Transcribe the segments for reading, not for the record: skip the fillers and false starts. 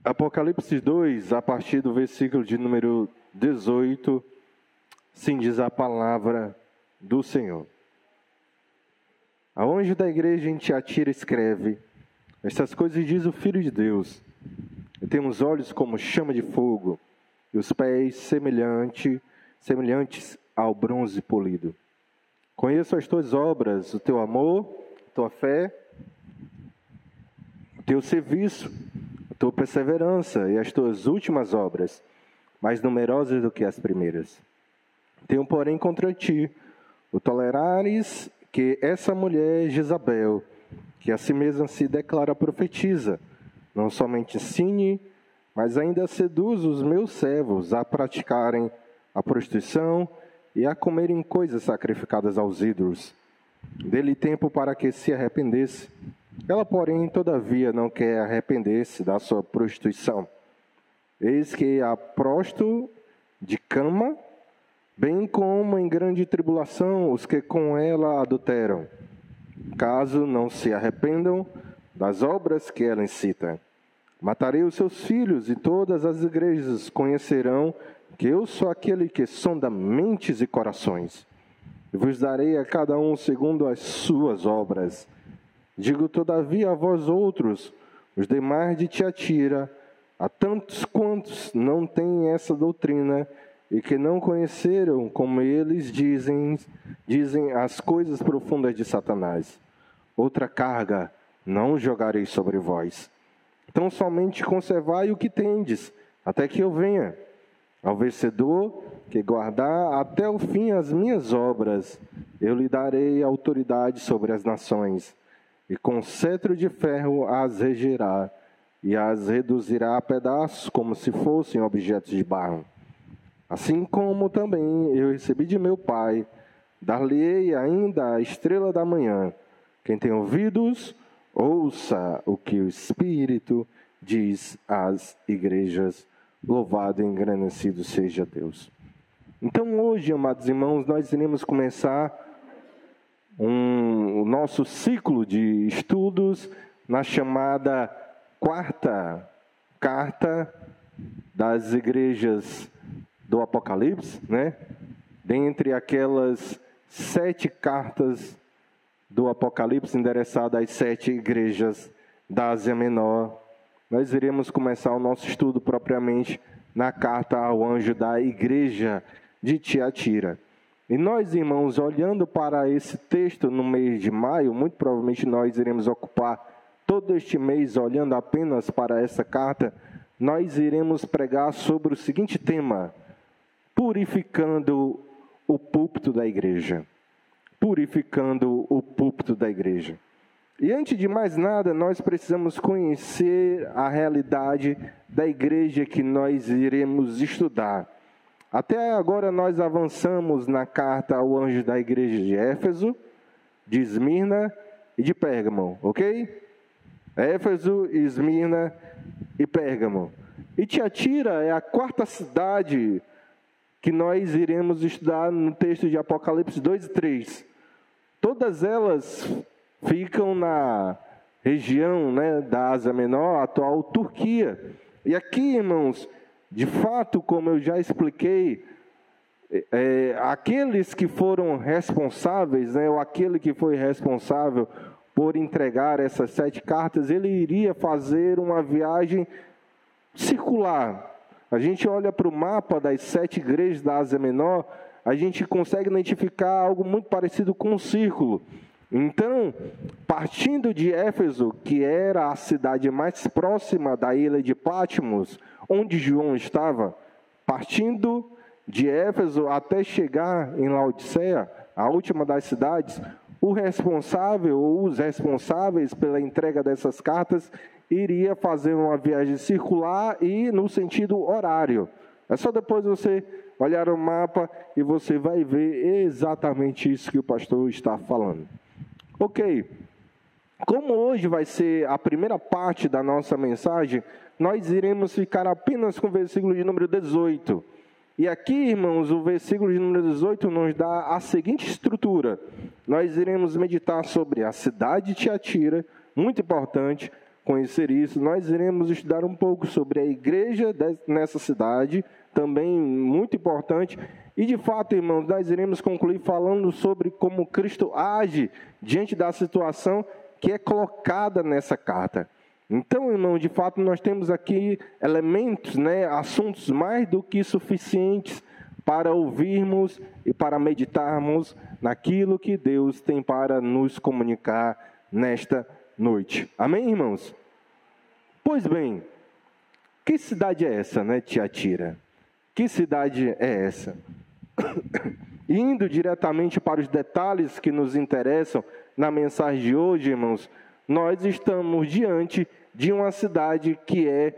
Apocalipse 2, a partir do versículo de número 18, assim diz a palavra do Senhor. Ao anjo da igreja em Tiatira escreve: estas coisas diz o Filho de Deus. Eu tenho os olhos como chama de fogo, e os pés semelhantes ao bronze polido. Conheço as tuas obras, o teu amor, a tua fé, o teu serviço, a tua perseverança e as tuas últimas obras, mais numerosas do que as primeiras. Tenho, porém, contra ti o tolerares que essa mulher Jezabel, que a si mesma se declara profetiza, não somente ensine, mas ainda seduz os meus servos a praticarem a prostituição e a comerem coisas sacrificadas aos ídolos. Dê-lhe tempo para que se arrependesse. Ela, porém, todavia não quer arrepender-se da sua prostituição. Eis que a prosto de cama, bem como em grande tribulação os que com ela adulteram, caso não se arrependam das obras que ela incita. Matarei os seus filhos, e todas as igrejas conhecerão que eu sou aquele que sonda mentes e corações. E vos darei a cada um segundo as suas obras. Digo, todavia, a vós outros, os demais de Tiatira, a tantos quantos não têm essa doutrina, e que não conheceram, como eles dizem as coisas profundas de Satanás. Outra carga não jogarei sobre vós. Então somente conservai o que tendes, até que eu venha. Ao vencedor, que guardar até o fim as minhas obras, eu lhe darei autoridade sobre as nações, e com cetro de ferro as regerá, e as reduzirá a pedaços, como se fossem objetos de barro. Assim como também eu recebi de meu Pai, dar-lhe-ei ainda a estrela da manhã. Quem tem ouvidos, ouça o que o Espírito diz às igrejas. Louvado e engrandecido seja Deus. Então hoje, amados irmãos, nós iremos começar o nosso ciclo de estudos na chamada quarta carta das igrejas do Apocalipse, né? Dentre aquelas 7 cartas do Apocalipse endereçadas às 7 igrejas da Ásia Menor, nós iremos começar o nosso estudo propriamente na carta ao anjo da igreja de Tiatira. E nós, irmãos, olhando para esse texto no mês de maio, muito provavelmente nós iremos ocupar todo este mês olhando apenas para essa carta, nós iremos pregar sobre o seguinte tema: purificando o púlpito da igreja. Purificando o púlpito da igreja. E antes de mais nada, nós precisamos conhecer a realidade da igreja que nós iremos estudar. Até agora nós avançamos na carta ao anjo da igreja de Éfeso, de Esmirna e de Pérgamo, ok? Éfeso, Esmirna e Pérgamo. E Tiatira é a 4ª cidade que nós iremos estudar no texto de Apocalipse 2 e 3. Todas elas ficam na região, né, da Ásia Menor, atual Turquia. E aqui, irmãos, de fato, como eu já expliquei, aqueles que foram responsáveis, né, ou aquele que foi responsável por entregar essas 7 cartas, ele iria fazer uma viagem circular. A gente olha para o mapa das 7 igrejas da Ásia Menor, a gente consegue identificar algo muito parecido com um círculo. Então, partindo de Éfeso, que era a cidade mais próxima da ilha de Patmos, onde João estava, partindo de Éfeso até chegar em Laodiceia, a última das cidades, o responsável ou os responsáveis pela entrega dessas cartas iria fazer uma viagem circular e no sentido horário. É só depois você olhar o mapa e você vai ver exatamente isso que o pastor está falando. Ok, como hoje vai ser a primeira parte da nossa mensagem, nós iremos ficar apenas com o versículo de número 18. E aqui, irmãos, o versículo de número 18 nos dá a seguinte estrutura. Nós iremos meditar sobre a cidade de Tiatira, muito importante, conhecer isso, nós iremos estudar um pouco sobre a igreja nessa cidade, também muito importante. E, de fato, irmãos, nós iremos concluir falando sobre como Cristo age diante da situação que é colocada nessa carta. Então, irmão, de fato, nós temos aqui elementos, assuntos mais do que suficientes para ouvirmos e para meditarmos naquilo que Deus tem para nos comunicar nesta noite. Amém, irmãos? Pois bem, que cidade é essa, Tiatira? Que cidade é essa? Indo diretamente para os detalhes que nos interessam na mensagem de hoje, irmãos, nós estamos diante de uma cidade que é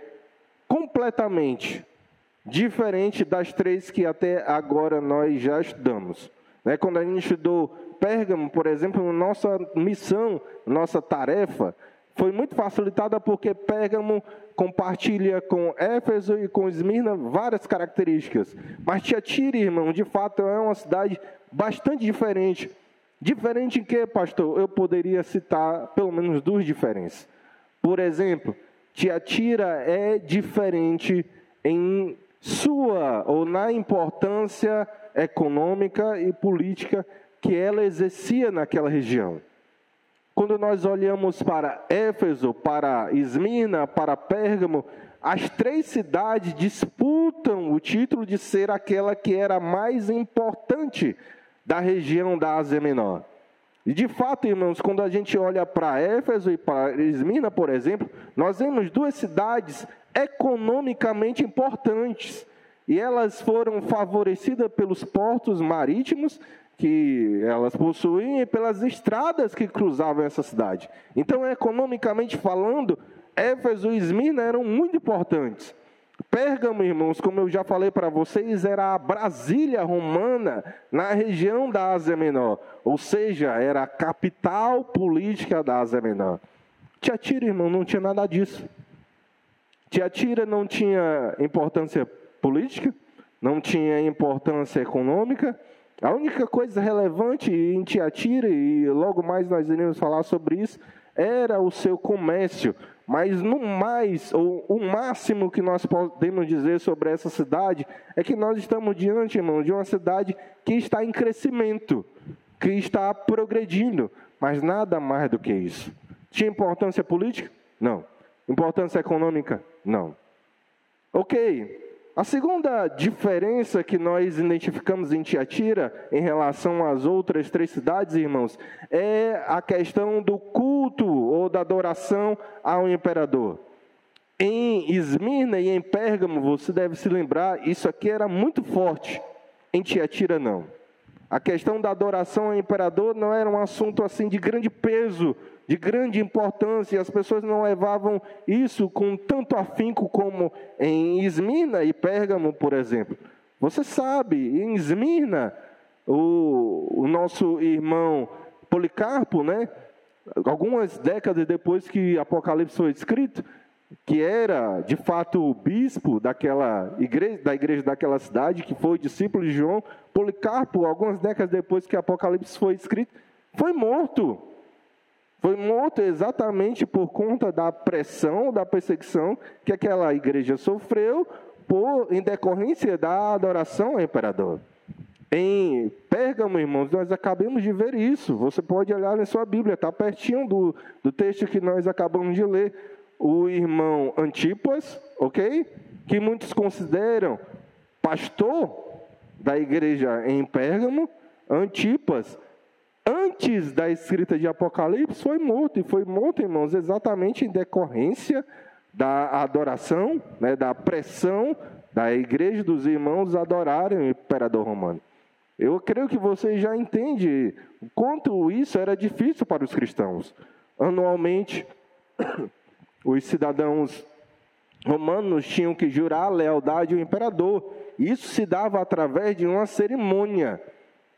completamente diferente das três que até agora nós já estudamos. Quando a gente estudou Pérgamo, por exemplo, nossa missão, nossa tarefa, foi muito facilitada porque Pérgamo compartilha com Éfeso e com Esmirna várias características. Mas Tiatira, irmão, de fato é uma cidade bastante diferente. Diferente em que, pastor? Eu poderia citar pelo menos duas diferenças. Por exemplo, Tiatira é diferente em sua ou na importância econômica e política que ela exercia naquela região. Quando nós olhamos para Éfeso, para Esmirna, para Pérgamo, as três cidades disputam o título de ser aquela que era mais importante da região da Ásia Menor. E de fato, irmãos, quando a gente olha para Éfeso e para Esmirna, por exemplo, nós vemos duas cidades economicamente importantes. E elas foram favorecidas pelos portos marítimos que elas possuíam e pelas estradas que cruzavam essa cidade. Então, economicamente falando, Éfeso e Esmirna eram muito importantes. Pérgamo, irmãos, como eu já falei para vocês, era a Brasília romana na região da Ásia Menor. Ou seja, era a capital política da Ásia Menor. Tiatira, irmão, não tinha nada disso. Tiatira não tinha importância política, não tinha importância econômica. A única coisa relevante em Tiatira, e logo mais nós iremos falar sobre isso, era o seu comércio. Mas no mais, ou o máximo que nós podemos dizer sobre essa cidade, é que nós estamos diante, irmão, de uma cidade que está em crescimento, que está progredindo, mas nada mais do que isso. Tinha importância política? Não. Importância econômica? Não. Ok. A segunda diferença que nós identificamos em Tiatira, em relação às outras três cidades, irmãos, é a questão do culto ou da adoração ao imperador. Em Esmirna e em Pérgamo, você deve se lembrar, isso aqui era muito forte. Em Tiatira, não. A questão da adoração ao imperador não era um assunto assim de grande peso, de grande importância, e as pessoas não levavam isso com tanto afinco como em Esmirna e Pérgamo, por exemplo. Você sabe, em Esmirna, o nosso irmão Policarpo, algumas décadas depois que Apocalipse foi escrito, que era, de fato, o bispo da igreja daquela cidade, que foi discípulo de João, Policarpo, algumas décadas depois que Apocalipse foi escrito, foi morto. Foi morto exatamente por conta da pressão, da perseguição que aquela igreja sofreu em decorrência da adoração ao imperador. Em Pérgamo, irmãos, nós acabamos de ver isso. Você pode olhar na sua Bíblia, está pertinho do texto que nós acabamos de ler. O irmão Antipas, ok? Que muitos consideram pastor da igreja em Pérgamo. Antipas, antes da escrita de Apocalipse, foi morto. E foi morto, irmãos, exatamente em decorrência da adoração, da pressão da igreja dos irmãos adorarem o imperador romano. Eu creio que você já entende o quanto isso era difícil para os cristãos. Anualmente, os cidadãos romanos tinham que jurar lealdade ao imperador. Isso se dava através de uma cerimônia.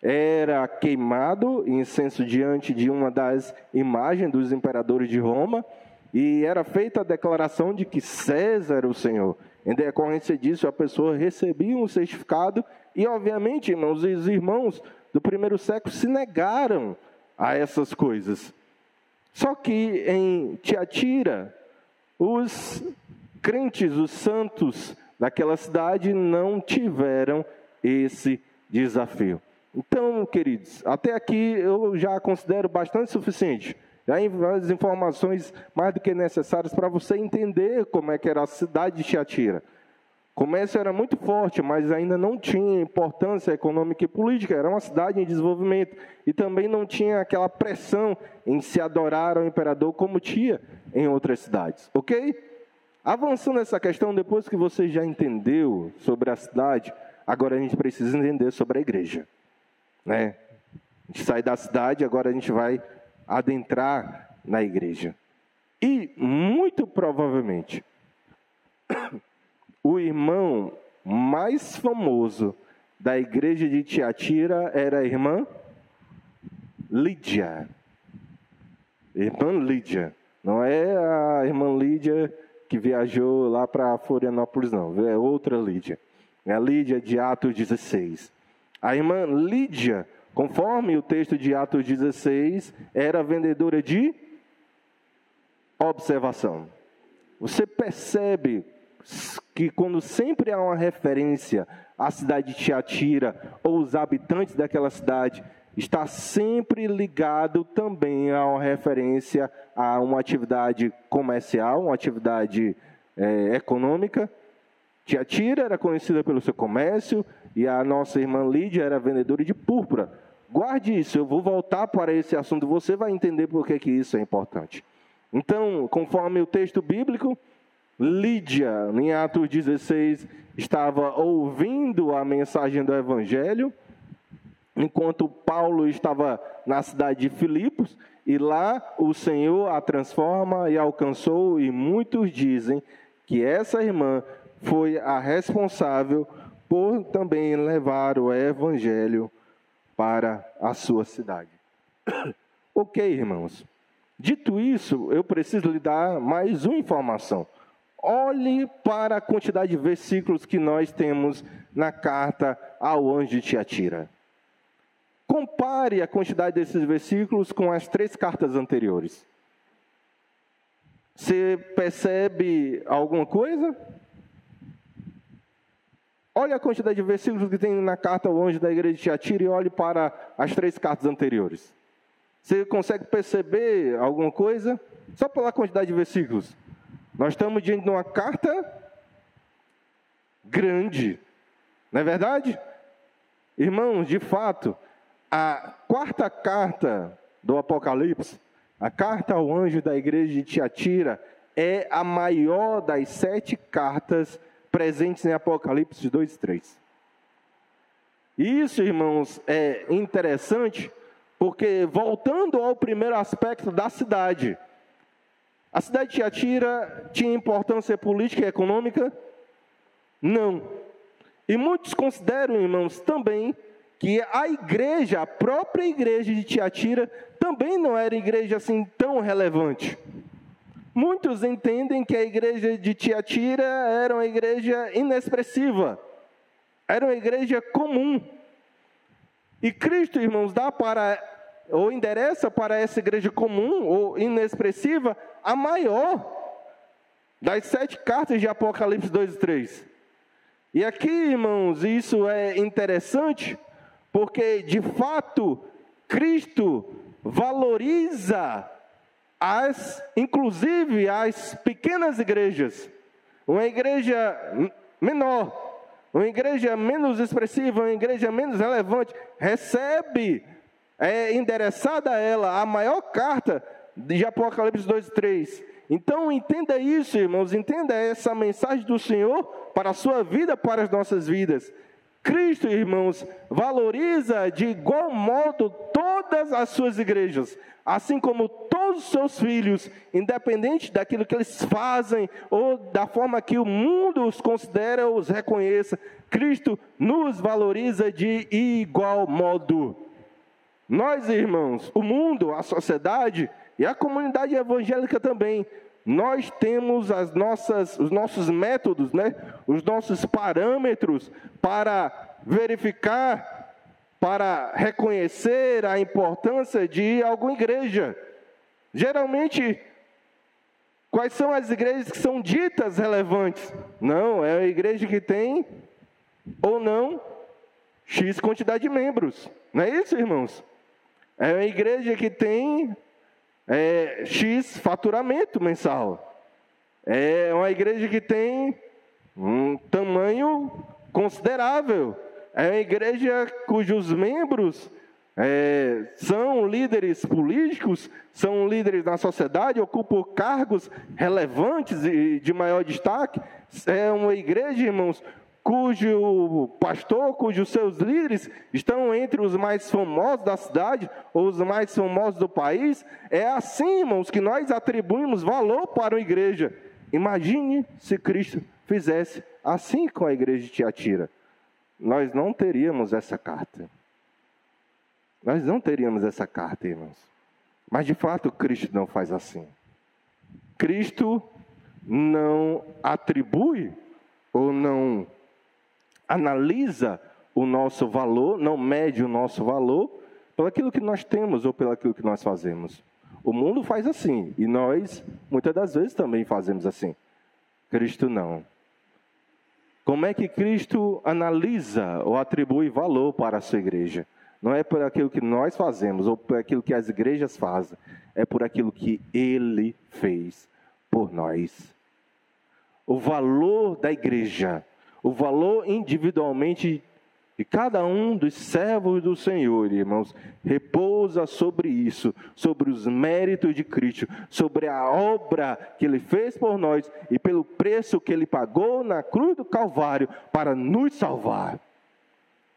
Era queimado incenso diante de uma das imagens dos imperadores de Roma, e era feita a declaração de que César era o Senhor. Em decorrência disso, a pessoa recebia um certificado, e obviamente, irmãos, os irmãos do primeiro século se negaram a essas coisas. Só que em Tiatira, os crentes, os santos daquela cidade não tiveram esse desafio. Então, queridos, até aqui eu já considero bastante suficiente. Já em várias informações mais do que necessárias para você entender como é que era a cidade de Tiatira. O comércio era muito forte, mas ainda não tinha importância econômica e política. Era uma cidade em desenvolvimento. E também não tinha aquela pressão em se adorar ao imperador como tinha em outras cidades. Ok? Avançando nessa questão, depois que você já entendeu sobre a cidade, agora a gente precisa entender sobre a igreja. Né? A gente sai da cidade, agora a gente vai adentrar na igreja. E, muito provavelmente, o irmão mais famoso da igreja de Tiatira era a irmã Lídia. Irmã Lídia. Não é a irmã Lídia que viajou lá para Florianópolis, não. É outra Lídia. É a Lídia de Atos 16. A irmã Lídia, conforme o texto de Atos 16, era vendedora de observação. Você percebe que quando sempre há uma referência à cidade de Tiatira ou os habitantes daquela cidade, está sempre ligado também a uma referência a uma atividade comercial, uma atividade econômica. Tiatira era conhecida pelo seu comércio e a nossa irmã Lídia era vendedora de púrpura. Guarde isso, eu vou voltar para esse assunto, você vai entender por que isso é importante. Então, conforme o texto bíblico, Lídia, em Atos 16, estava ouvindo a mensagem do Evangelho, enquanto Paulo estava na cidade de Filipos, e lá o Senhor a transforma e alcançou, e muitos dizem que essa irmã foi a responsável por também levar o Evangelho para a sua cidade. Ok, irmãos. Dito isso, eu preciso lhe dar mais uma informação. Olhe para a quantidade de versículos que nós temos na carta ao anjo de Tiatira. Compare a quantidade desses versículos com as 3 cartas anteriores. Você percebe alguma coisa? Olhe a quantidade de versículos que tem na carta ao anjo da igreja de Tiatira e olhe para as 3 cartas anteriores. Você consegue perceber alguma coisa? Só pela quantidade de versículos. Nós estamos diante de uma carta grande, não é verdade? Irmãos, de fato, a 4ª carta do Apocalipse, a carta ao anjo da igreja de Tiatira, é a maior das 7 cartas presentes em Apocalipse 2 e 3. E isso, irmãos, é interessante, porque voltando ao primeiro aspecto da cidade, a cidade de Tiatira tinha importância política e econômica? Não. E muitos consideram, irmãos, também que a igreja, a própria igreja de Tiatira, também não era igreja assim tão relevante. Muitos entendem que a igreja de Tiatira era uma igreja inexpressiva, era uma igreja comum. E Cristo, irmãos, ou endereça para essa igreja comum ou inexpressiva a maior das 7 cartas de Apocalipse 2 e 3. E aqui, irmãos, isso é interessante, porque de fato Cristo valoriza inclusive as pequenas igrejas. Uma igreja menor, uma igreja menos expressiva, uma igreja menos relevante, recebe, endereçada a ela, a maior carta de Apocalipse 2 e 3. Então entenda isso, irmãos, entenda essa mensagem do Senhor para a sua vida, para as nossas vidas. Cristo, irmãos, valoriza de igual modo todas as suas igrejas, assim como todos os seus filhos, independente daquilo que eles fazem ou da forma que o mundo os considera ou os reconheça, Cristo nos valoriza de igual modo. Nós, irmãos, o mundo, a sociedade e a comunidade evangélica também, nós temos os nossos métodos, né? Os nossos parâmetros para verificar, para reconhecer a importância de alguma igreja. Geralmente, Quais são as igrejas que são ditas relevantes? Não, é a igreja que tem, ou não, X quantidade de membros. Não é isso, irmãos? É uma igreja que tem X faturamento mensal. É uma igreja que tem um tamanho considerável. É uma igreja cujos membros são líderes políticos, são líderes na sociedade, ocupam cargos relevantes e de maior destaque. É uma igreja, irmãos, cujo pastor, cujos seus líderes estão entre os mais famosos da cidade, ou os mais famosos do país. É assim, irmãos, que nós atribuímos valor para a igreja. Imagine se Cristo fizesse assim com a igreja de Tiatira. Nós não teríamos essa carta. Nós não teríamos essa carta, irmãos. Mas, de fato, Cristo não faz assim. Cristo não atribui ou não analisa o nosso valor, não mede o nosso valor pelo aquilo que nós temos ou pelo aquilo que nós fazemos. O mundo faz assim, e nós, muitas das vezes, também fazemos assim. Cristo não. Como é que Cristo analisa ou atribui valor para a sua igreja? Não é por aquilo que nós fazemos ou por aquilo que as igrejas fazem, é por aquilo que Ele fez por nós. O valor da igreja, o valor individualmente de cada um dos servos do Senhor, irmãos, repousa sobre isso, sobre os méritos de Cristo, sobre a obra que Ele fez por nós e pelo preço que Ele pagou na cruz do Calvário para nos salvar.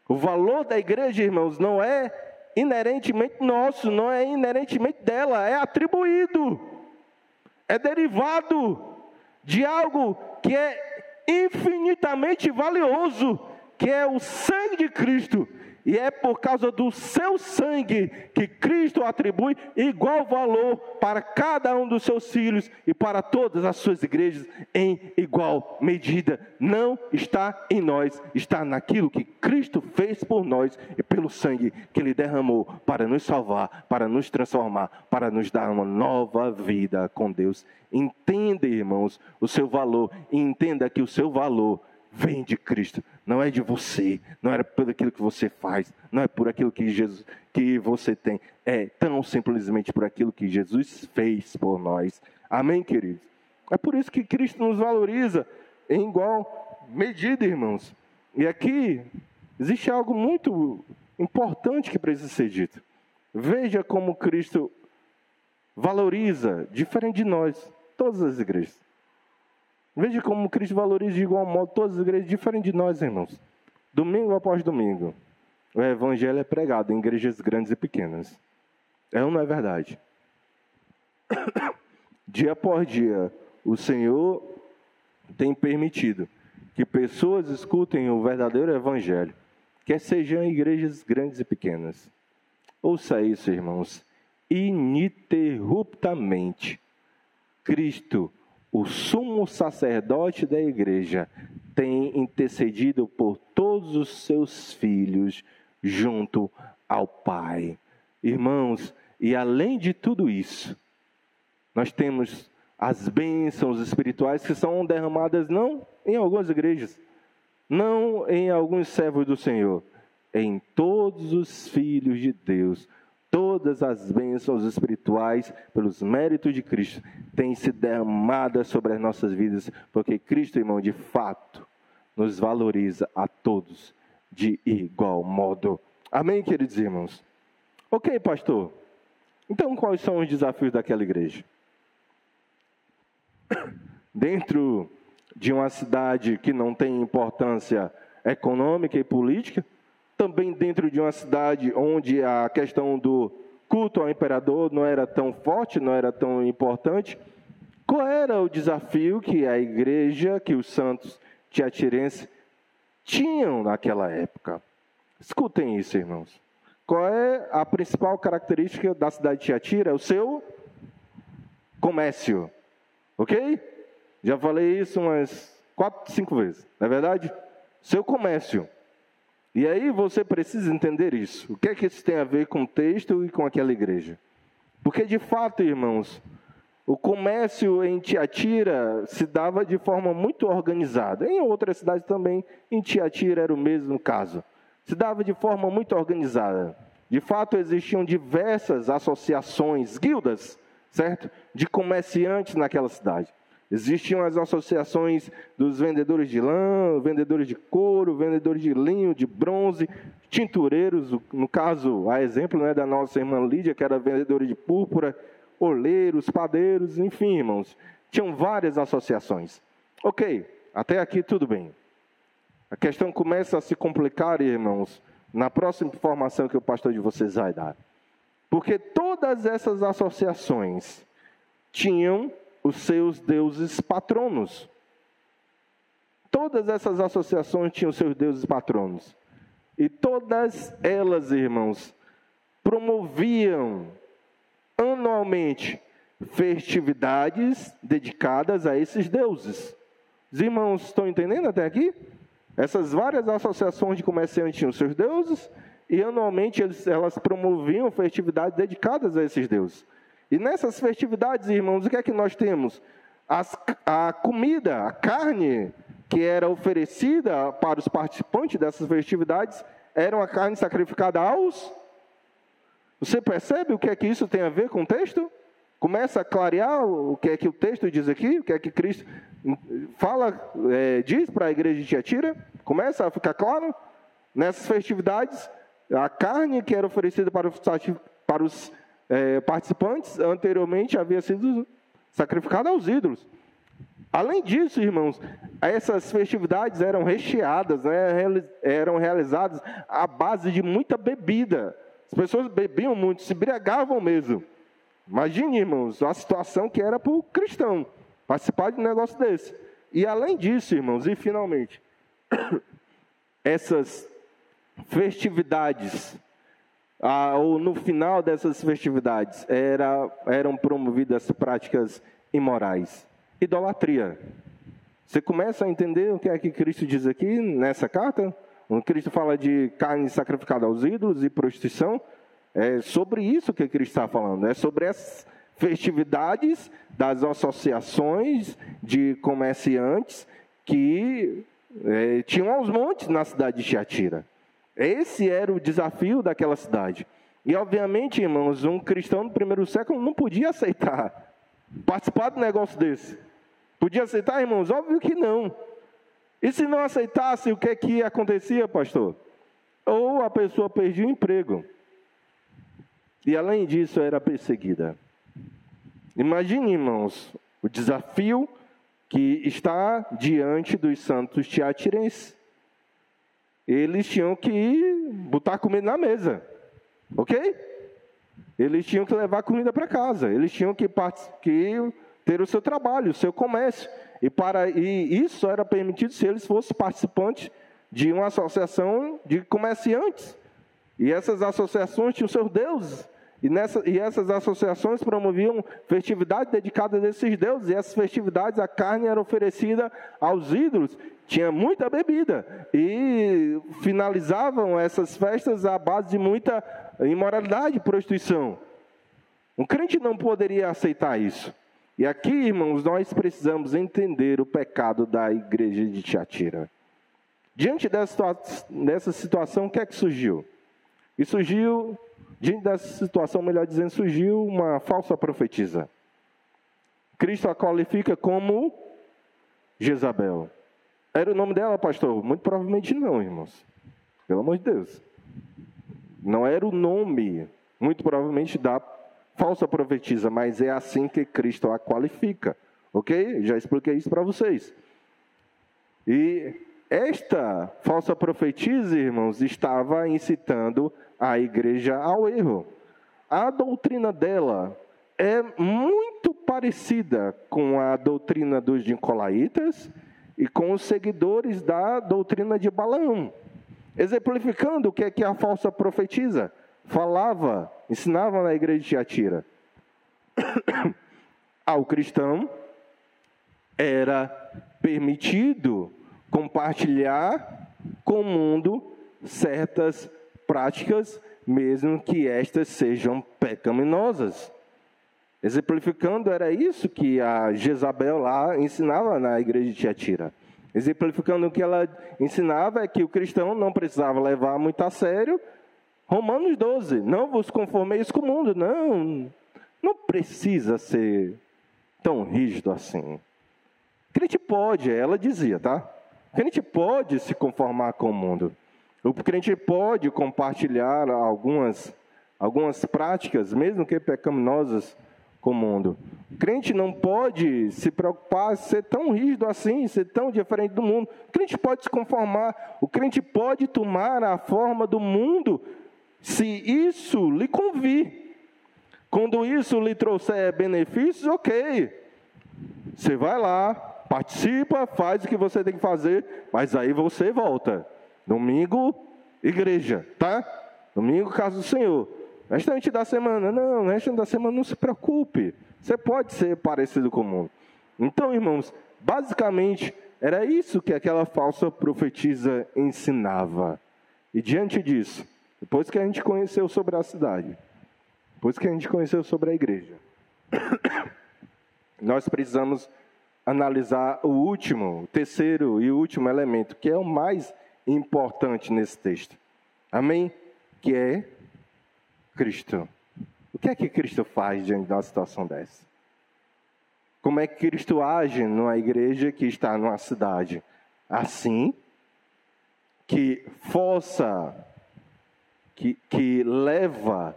O valor da igreja, irmãos, não é inerentemente nosso, não é inerentemente dela, é atribuído, é derivado de algo que é infinitamente valioso, que é o sangue de Cristo. E é por causa do seu sangue que Cristo atribui igual valor para cada um dos seus filhos e para todas as suas igrejas em igual medida. Não está em nós, está naquilo que Cristo fez por nós e pelo sangue que Ele derramou para nos salvar, para nos transformar, para nos dar uma nova vida com Deus. Entenda, irmãos, o seu valor e entenda que o seu valor vem de Cristo, não é de você, não é por aquilo que você faz, não é por aquilo que você tem, é tão simplesmente por aquilo que Jesus fez por nós. Amém, queridos? É por isso que Cristo nos valoriza em igual medida, irmãos. E aqui existe algo muito importante que precisa ser dito. Veja como Cristo valoriza, diferente de nós, todas as igrejas. Veja como Cristo valoriza de igual modo todas as igrejas, diferente de nós, irmãos. Domingo após domingo, o evangelho é pregado em igrejas grandes e pequenas. É ou não é verdade? Dia após dia, o Senhor tem permitido que pessoas escutem o verdadeiro evangelho, quer sejam igrejas grandes e pequenas. Ouça isso, irmãos. Ininterruptamente, Cristo, o sumo sacerdote da igreja, tem intercedido por todos os seus filhos junto ao Pai. Irmãos, e além de tudo isso, nós temos as bênçãos espirituais que são derramadas não em algumas igrejas, não em alguns servos do Senhor, em todos os filhos de Deus. Todas as bênçãos espirituais, pelos méritos de Cristo, têm se derramadas sobre as nossas vidas, porque Cristo, irmão, de fato, nos valoriza a todos de igual modo. Amém, queridos irmãos? Ok, pastor. Então, quais são os desafios daquela igreja? Dentro de uma cidade que não tem importância econômica e política, também dentro de uma cidade onde a questão do culto ao imperador não era tão forte, não era tão importante, qual era o desafio que a igreja, que os santos tiatirenses tinham naquela época? Escutem isso, irmãos. Qual é a principal característica da cidade de Tiatira? O seu comércio. Ok? Já falei isso umas 4, 5 vezes, não é verdade? Seu comércio. E aí você precisa entender isso. O que é que isso tem a ver com o texto e com aquela igreja? Porque de fato, irmãos, O comércio em Tiatira se dava de forma muito organizada. Em outras cidades também, em Tiatira era o mesmo caso. Se dava de forma muito organizada. De fato, existiam diversas associações, guildas, certo? De comerciantes naquela cidade. Existiam as associações dos vendedores de lã, vendedores de couro, vendedores de linho, de bronze, tintureiros, no caso, a exemplo, né, da nossa irmã Lídia, que era vendedora de púrpura, oleiros, padeiros, enfim, irmãos. Tinham várias associações. Ok, até aqui tudo bem. A questão começa a se complicar, irmãos, na próxima informação que o pastor de vocês vai dar. Porque todas essas associações tinham os seus deuses patronos. Todas essas associações tinham seus deuses patronos. E todas elas, irmãos, promoviam anualmente festividades dedicadas a esses deuses. Os irmãos estão entendendo até aqui? Essas várias associações de comerciantes tinham seus deuses e anualmente elas promoviam festividades dedicadas a esses deuses. E nessas festividades, irmãos, o que é que nós temos? A comida, a carne que era oferecida para os participantes dessas festividades era uma carne sacrificada aos... Você percebe o que é que isso tem a ver com o texto? Começa a clarear o que é que o texto diz aqui, o que é que Cristo fala, diz para a igreja de Tiatira. Começa a ficar claro? Nessas festividades, a carne que era oferecida para os participantes, anteriormente havia sido sacrificada aos ídolos. Além disso, irmãos, essas festividades eram recheadas, né, eram realizadas à base de muita bebida. As pessoas bebiam muito, se embriagavam mesmo. Imagine, irmãos, a situação que era para o cristão participar de um negócio desse. E além disso, irmãos, e finalmente, essas festividades, ou no final dessas festividades, eram promovidas práticas imorais. Idolatria. Você começa a entender o que é que Cristo diz aqui nessa carta? Quando Cristo fala de carne sacrificada aos ídolos e prostituição, é sobre isso que Cristo está falando. É sobre as festividades das associações de comerciantes que tinham aos montes na cidade de Tiatira. Esse era o desafio daquela cidade. E, obviamente, irmãos, um cristão do primeiro século não podia aceitar participar de um negócio desse. Podia aceitar, irmãos? Óbvio que não. E se não aceitasse, o que é que acontecia, pastor? Ou a pessoa perdia o emprego. E, além disso, era perseguida. Imagine, irmãos, o desafio que está diante dos santos tiatirenses. Eles tinham que botar comida na mesa, ok? Eles tinham que levar comida para casa, eles tinham que ter o seu trabalho, o seu comércio. E isso era permitido se eles fossem participantes de uma associação de comerciantes. E essas associações tinham seus deuses. E essas associações promoviam festividades dedicadas a esses deuses. E essas festividades, a carne era oferecida aos ídolos. Tinha muita bebida. E finalizavam essas festas à base de muita imoralidade e prostituição. Um crente não poderia aceitar isso. E aqui, irmãos, nós precisamos entender o pecado da igreja de Tiatira. Diante dessa situação, o que é que surgiu? E surgiu... Diante dessa situação, melhor dizendo, surgiu uma falsa profetisa. Cristo a qualifica como Jezabel. Era o nome dela, pastor? Muito provavelmente não, irmãos. Pelo amor de Deus. Não era o nome, muito provavelmente, da falsa profetisa, mas é assim que Cristo a qualifica. Ok? Já expliquei isso para vocês. E esta falsa profetisa, irmãos, estava incitando a igreja ao erro. A doutrina dela é muito parecida com a doutrina dos nicolaítas e com os seguidores da doutrina de Balaão. Exemplificando o que é que a falsa profetisa falava, ensinava na igreja de Tiatira. Ao cristão era permitido compartilhar com o mundo certas práticas, mesmo que estas sejam pecaminosas. Exemplificando, era isso que a Jezabel lá ensinava na igreja de Tiatira. Exemplificando, o que ela ensinava é que o cristão não precisava levar muito a sério. Romanos 12, não vos conformeis com o mundo. Não precisa ser tão rígido assim. Crente pode, ela dizia, tá? Crente pode se conformar com o mundo. O crente pode compartilhar algumas práticas, mesmo que pecaminosas, com o mundo. O crente não pode se preocupar, ser tão rígido assim, ser tão diferente do mundo. O crente pode se conformar, o crente pode tomar a forma do mundo, se isso lhe convir. Quando isso lhe trouxer benefícios, ok. Você vai lá, participa, faz o que você tem que fazer, mas aí você volta. Domingo, igreja, tá? Domingo, casa do Senhor. Restante da semana, restante da semana não se preocupe. Você pode ser parecido com o mundo. Então, irmãos, basicamente, era isso que aquela falsa profetisa ensinava. E diante disso, depois que a gente conheceu sobre a cidade, depois que a gente conheceu sobre a igreja, nós precisamos analisar o terceiro e último elemento, que é o mais importante nesse texto. Amém? Que é Cristo. O que é que Cristo faz diante de uma situação dessa? Como é que Cristo age numa igreja que está numa cidade assim, que força, que leva,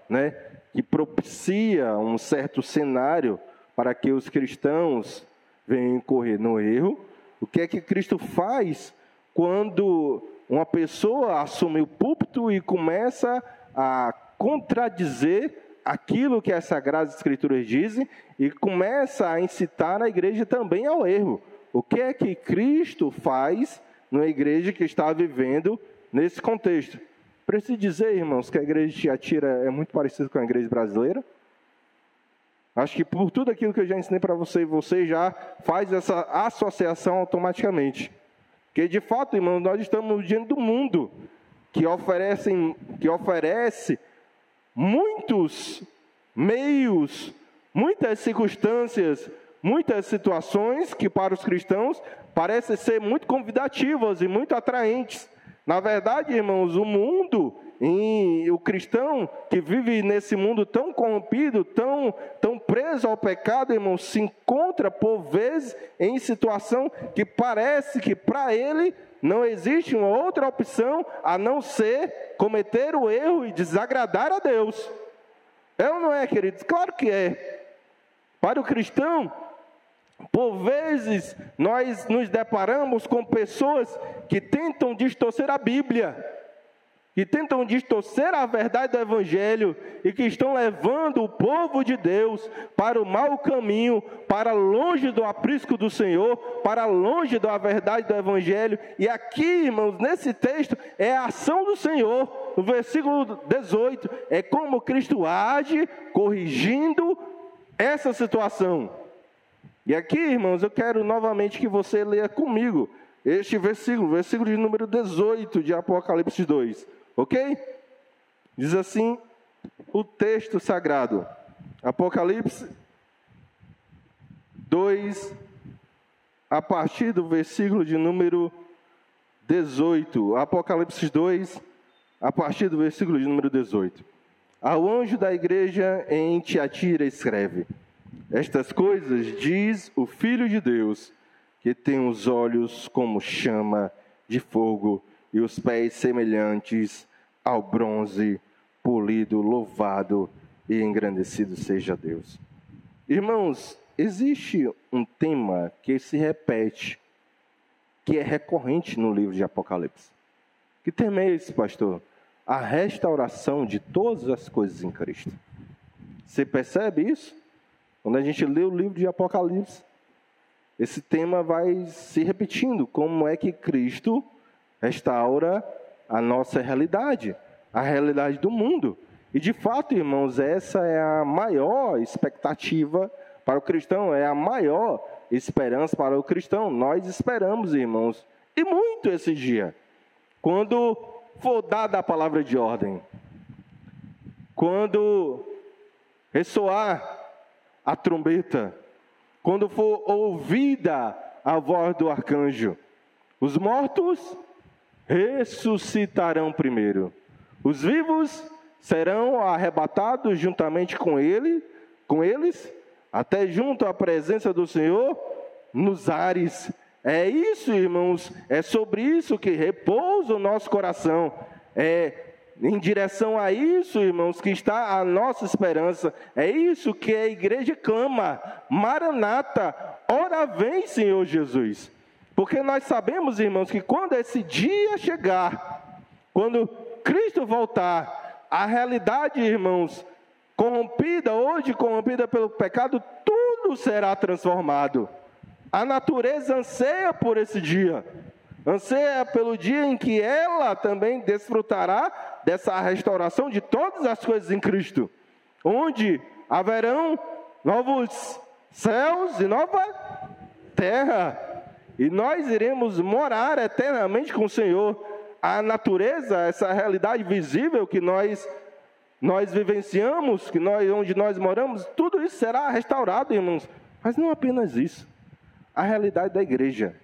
que propicia um certo cenário para que os cristãos venham incorrer no erro? O que é que Cristo faz quando uma pessoa assume o púlpito e começa a contradizer aquilo que as Sagradas Escrituras dizem e começa a incitar a igreja também ao erro? O que é que Cristo faz numa igreja que está vivendo nesse contexto? Preciso dizer, irmãos, que a igreja de Tiatira é muito parecida com a igreja brasileira? Acho que por tudo aquilo que eu já ensinei para você já faz essa associação automaticamente. Porque, de fato, irmãos, nós estamos diante do mundo que oferece muitos meios, muitas circunstâncias, muitas situações que para os cristãos parecem ser muito convidativas e muito atraentes. Na verdade, irmãos, o mundo, o cristão que vive nesse mundo tão corrompido, tão preso ao pecado, irmãos, se encontra por vezes em situação que parece que para ele não existe uma outra opção a não ser cometer o erro e desagradar a Deus. É ou não é, queridos? Claro que é. Para o cristão, por vezes, nós nos deparamos com pessoas que tentam distorcer a Bíblia, que tentam distorcer a verdade do Evangelho e que estão levando o povo de Deus para o mau caminho, para longe do aprisco do Senhor, para longe da verdade do Evangelho. E aqui, irmãos, nesse texto, é a ação do Senhor. No versículo 18, é como Cristo age, corrigindo essa situação. E aqui, irmãos, eu quero novamente que você leia comigo este versículo de número 18 de Apocalipse 2. Ok? Diz assim o texto sagrado. Apocalipse 2, a partir do versículo de número 18. Apocalipse 2, a partir do versículo de número 18. Ao anjo da igreja em Tiatira escreve: estas coisas diz o Filho de Deus, que tem os olhos como chama de fogo e os pés semelhantes ao bronze polido. Louvado e engrandecido seja Deus. Irmãos, existe um tema que se repete, que é recorrente no livro de Apocalipse. Que tema é esse, pastor? A restauração de todas as coisas em Cristo. Você percebe isso? Quando a gente lê o livro de Apocalipse, esse tema vai se repetindo. Como é que Cristo restaura a nossa realidade, a realidade do mundo. E de fato, irmãos, essa é a maior expectativa para o cristão, é a maior esperança para o cristão. Nós esperamos, irmãos, e muito esse dia, quando for dada a palavra de ordem, quando ressoar a trombeta, quando for ouvida a voz do arcanjo, os mortos ressuscitarão primeiro. Os vivos serão arrebatados juntamente com eles, até junto à presença do Senhor nos ares. É isso, irmãos, é sobre isso que repousa o nosso coração. É em direção a isso, irmãos, que está a nossa esperança. É isso que a igreja clama: Maranata, ora vem, Senhor Jesus. Porque nós sabemos, irmãos, que quando esse dia chegar, quando Cristo voltar, a realidade, irmãos, hoje corrompida pelo pecado, tudo será transformado. A natureza anseia por esse dia, anseia pelo dia em que ela também desfrutará dessa restauração de todas as coisas em Cristo, onde haverão novos céus e nova terra, e nós iremos morar eternamente com o Senhor. A natureza, essa realidade visível que nós vivenciamos, onde nós moramos, tudo isso será restaurado, irmãos. Mas não apenas isso. A realidade da igreja,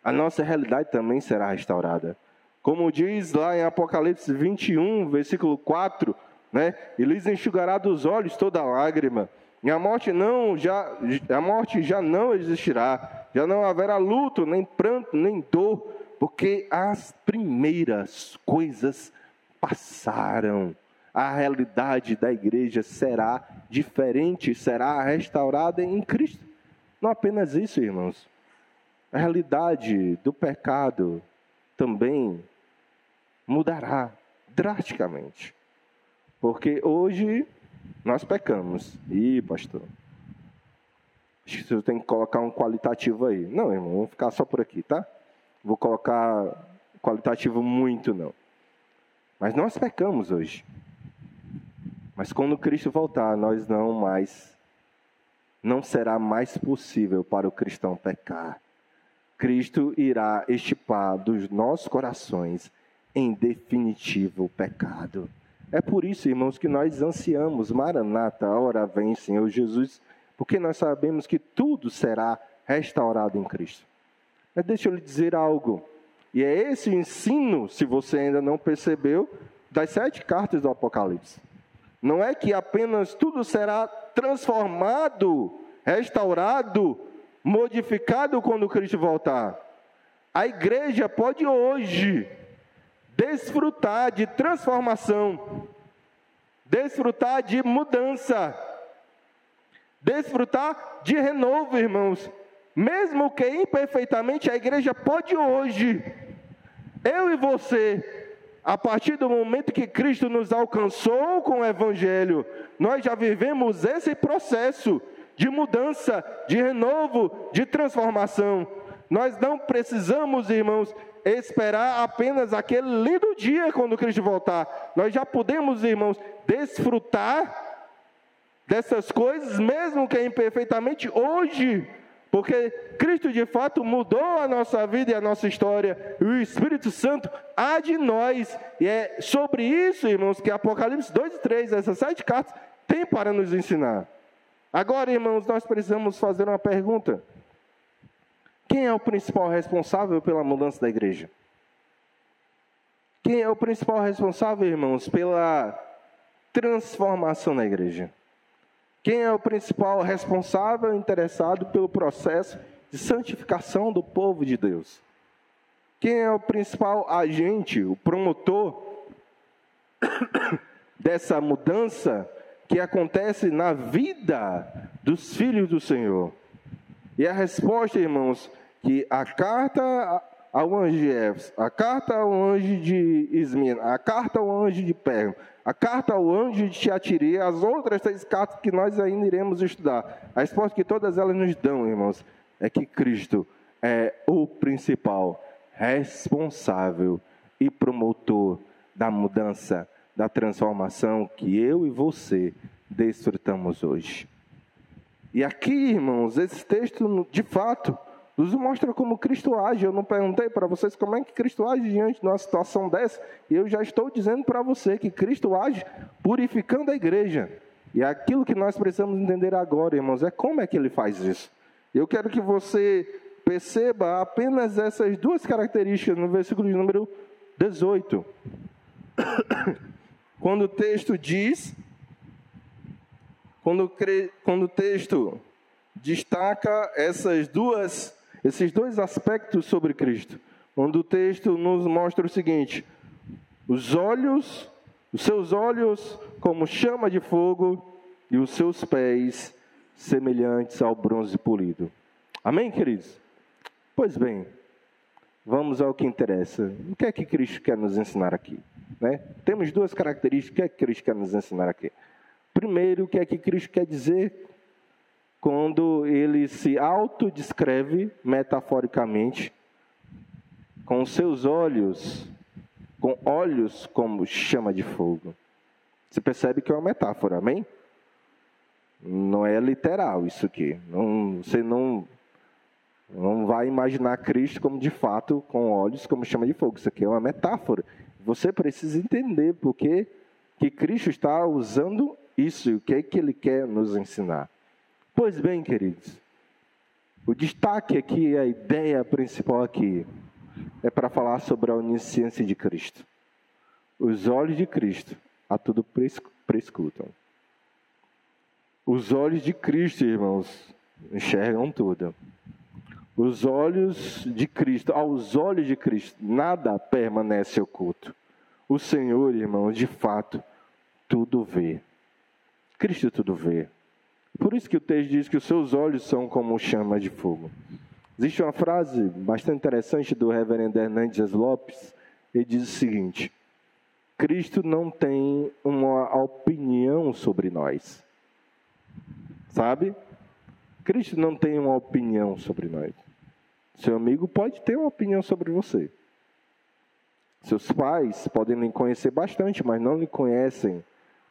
a nossa realidade também será restaurada. Como diz lá em Apocalipse 21, versículo 4, né? E lhes enxugará dos olhos toda lágrima. E a morte já não existirá. Já não haverá luto, nem pranto, nem dor, porque as primeiras coisas passaram. A realidade da igreja será diferente, será restaurada em Cristo. Não apenas isso, irmãos. A realidade do pecado também mudará drasticamente. Porque hoje nós pecamos. Ih, pastor, acho que eu tenho que colocar um qualitativo aí. Não, irmão, vamos ficar só por aqui, tá? Vou colocar qualitativo muito, não. Mas nós pecamos hoje. Mas quando Cristo voltar, não será mais possível para o cristão pecar. Cristo irá extirpar dos nossos corações, em definitivo, o pecado. É por isso, irmãos, que nós ansiamos: Maranata, ora vem, Senhor Jesus, porque nós sabemos que tudo será restaurado em Cristo. Mas deixa eu lhe dizer algo, e é esse o ensino, se você ainda não percebeu, das 7 cartas do Apocalipse. Não é que apenas tudo será transformado, restaurado, modificado quando Cristo voltar. A igreja pode hoje desfrutar de transformação, desfrutar de mudança, desfrutar de renovo, irmãos. Mesmo que imperfeitamente, a igreja pode hoje, eu e você, a partir do momento que Cristo nos alcançou com o Evangelho, nós já vivemos esse processo de mudança, de renovo, de transformação. Nós não precisamos, irmãos, esperar apenas aquele lindo dia quando Cristo voltar. Nós já podemos, irmãos, desfrutar dessas coisas, mesmo que imperfeitamente, hoje. Porque Cristo de fato mudou a nossa vida e a nossa história, e o Espírito Santo há de nós, e é sobre isso, irmãos, que Apocalipse 2 e 3, essas 7 cartas, tem para nos ensinar. Agora, irmãos, nós precisamos fazer uma pergunta: quem é o principal responsável pela mudança da igreja? Quem é o principal responsável, irmãos, pela transformação na igreja? Quem é o principal responsável interessado pelo processo de santificação do povo de Deus? Quem é o principal agente, o promotor dessa mudança que acontece na vida dos filhos do Senhor? E a resposta, irmãos, que a carta ao anjo de Éfeso, a carta ao anjo de Esmirna, a carta ao anjo de Pérgamo, a carta ao anjo de Tiatira, as outras 3 cartas que nós ainda iremos estudar, a resposta que todas elas nos dão, irmãos, é que Cristo é o principal responsável e promotor da mudança, da transformação que eu e você desfrutamos hoje. E aqui, irmãos, esse texto, de fato, nos mostra como Cristo age. Eu não perguntei para vocês como é que Cristo age diante de uma situação dessa, e eu já estou dizendo para você que Cristo age purificando a igreja. E aquilo que nós precisamos entender agora, irmãos, é como é que ele faz isso. Eu quero que você perceba apenas essas duas características no versículo de número 18. Quando o texto diz, quando o texto destaca esses dois aspectos sobre Cristo. Quando o texto nos mostra o seguinte: os seus olhos como chama de fogo e os seus pés semelhantes ao bronze polido. Amém, queridos? Pois bem, vamos ao que interessa. O que é que Cristo quer nos ensinar aqui? Né? Temos duas características. O que é que Cristo quer nos ensinar aqui? Primeiro, o que é que Cristo quer dizer quando ele se autodescreve metaforicamente com seus olhos, com olhos como chama de fogo? Você percebe que é uma metáfora, amém? Não é literal isso aqui. Você não vai imaginar Cristo como de fato, com olhos como chama de fogo. Isso aqui é uma metáfora. Você precisa entender por que Cristo está usando isso e o que é que ele quer nos ensinar. Pois bem, queridos, o destaque aqui, a ideia principal aqui, é para falar sobre a onisciência de Cristo. Os olhos de Cristo a tudo prescrutam. Os olhos de Cristo, irmãos, enxergam tudo. Os olhos de Cristo, aos olhos de Cristo, nada permanece oculto. O Senhor, irmãos, de fato, tudo vê. Cristo tudo vê. Por isso que o texto diz que os seus olhos são como chama de fogo. Existe uma frase bastante interessante do reverendo Hernandes Lopes. Ele diz o seguinte: Cristo não tem uma opinião sobre nós. Sabe? Cristo não tem uma opinião sobre nós. Seu amigo pode ter uma opinião sobre você. Seus pais podem lhe conhecer bastante, mas não lhe conhecem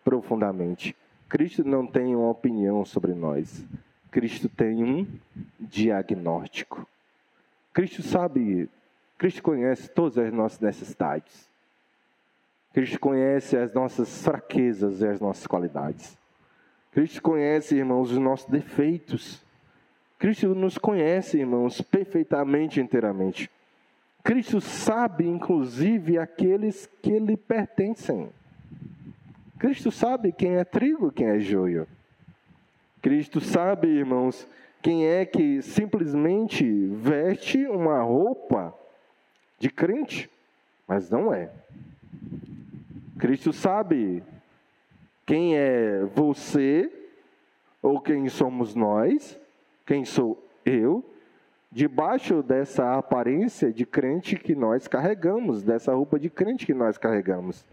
profundamente. Cristo não tem uma opinião sobre nós. Cristo tem um diagnóstico. Cristo conhece todas as nossas necessidades. Cristo conhece as nossas fraquezas e as nossas qualidades. Cristo conhece, irmãos, os nossos defeitos. Cristo nos conhece, irmãos, perfeitamente, inteiramente. Cristo sabe, inclusive, aqueles que lhe pertencem. Cristo sabe quem é trigo e quem é joio. Cristo sabe, irmãos, quem é que simplesmente veste uma roupa de crente, mas não é. Cristo sabe quem é você, ou quem somos nós, quem sou eu, debaixo dessa aparência de crente que nós carregamos, dessa roupa de crente que nós carregamos.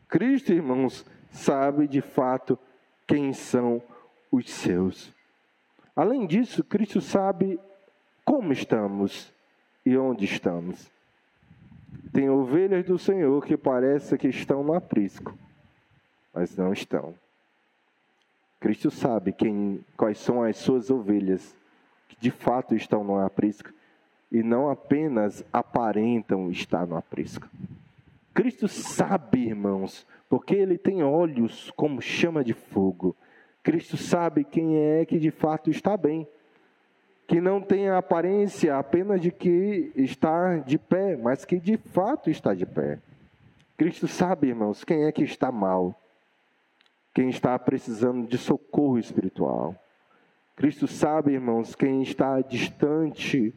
Cristo, irmãos, sabe de fato quem são os seus. Além disso, Cristo sabe como estamos e onde estamos. Tem ovelhas do Senhor que parece que estão no aprisco, mas não estão. Cristo sabe quais são as suas ovelhas que de fato estão no aprisco e não apenas aparentam estar no aprisco. Cristo sabe, irmãos, porque Ele tem olhos como chama de fogo. Cristo sabe quem é que de fato está bem, que não tem a aparência apenas de que está de pé, mas que de fato está de pé. Cristo sabe, irmãos, quem é que está mal, quem está precisando de socorro espiritual. Cristo sabe, irmãos, quem está distante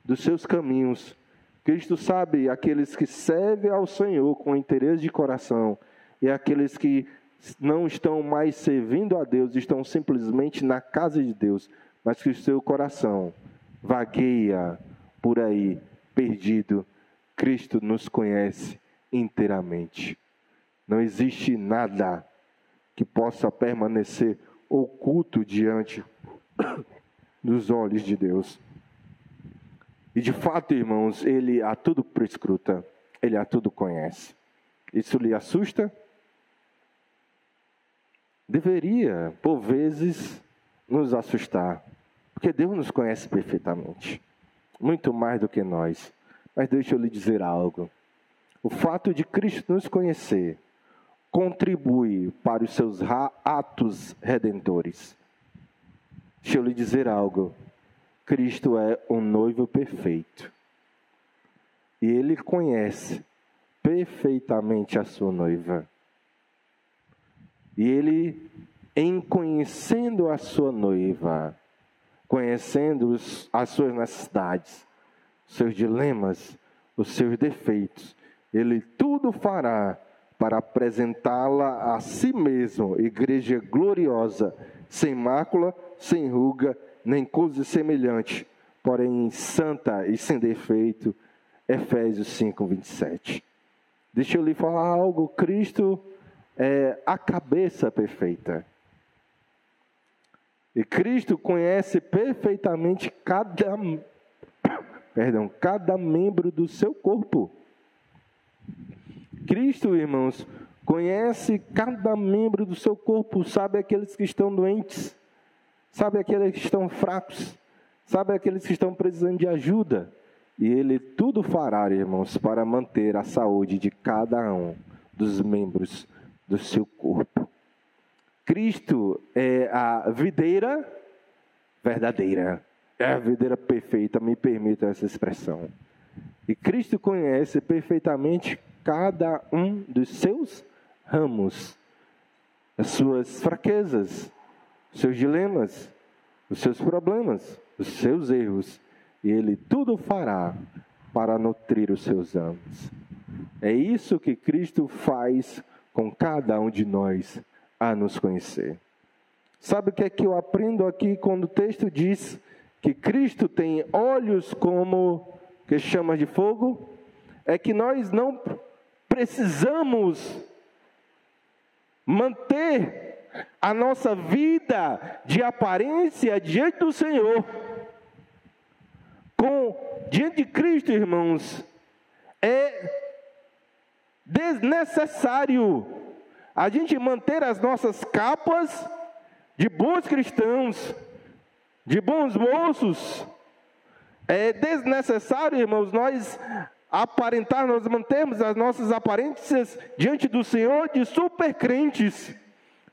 dos seus caminhos. Cristo sabe aqueles que servem ao Senhor com interesse de coração e aqueles que não estão mais servindo a Deus, estão simplesmente na casa de Deus, mas que o seu coração vagueia por aí, perdido. Cristo nos conhece inteiramente. Não existe nada que possa permanecer oculto diante dos olhos de Deus. E de fato, irmãos, Ele a tudo prescruta, Ele a tudo conhece. Isso lhe assusta? Deveria, por vezes, nos assustar, porque Deus nos conhece perfeitamente, muito mais do que nós. Mas deixa eu lhe dizer algo. O fato de Cristo nos conhecer, contribui para os seus atos redentores. Deixa eu lhe dizer algo. Cristo é um noivo perfeito. E Ele conhece perfeitamente a sua noiva. E Ele, em conhecendo a sua noiva, conhecendo as suas necessidades, seus dilemas, os seus defeitos, Ele tudo fará para apresentá-la a si mesmo, igreja gloriosa, sem mácula, sem ruga, nem coisa semelhante, porém santa e sem defeito. Efésios 5, 27. Deixa eu lhe falar algo. Cristo é a cabeça perfeita. E Cristo conhece perfeitamente cada membro do seu corpo. Cristo, irmãos, conhece cada membro do seu corpo, sabe aqueles que estão doentes, sabe aqueles que estão fracos, sabe aqueles que estão precisando de ajuda. E Ele tudo fará, irmãos, para manter a saúde de cada um dos membros do seu corpo. Cristo é a videira verdadeira, é a videira perfeita, me permita essa expressão. E Cristo conhece perfeitamente cada um dos seus ramos, as suas fraquezas, os seus dilemas, os seus problemas, os seus erros. E Ele tudo fará para nutrir os seus ramos. É isso que Cristo faz com cada um de nós a nos conhecer. Sabe o que é que eu aprendo aqui quando o texto diz que Cristo tem olhos como que chama de fogo? É que nós não precisamos manter a nossa vida de aparência diante do Senhor. Diante de Cristo, irmãos, é desnecessário a gente manter as nossas capas de bons cristãos, de bons moços. É desnecessário, irmãos, nós mantermos as nossas aparências diante do Senhor de super crentes.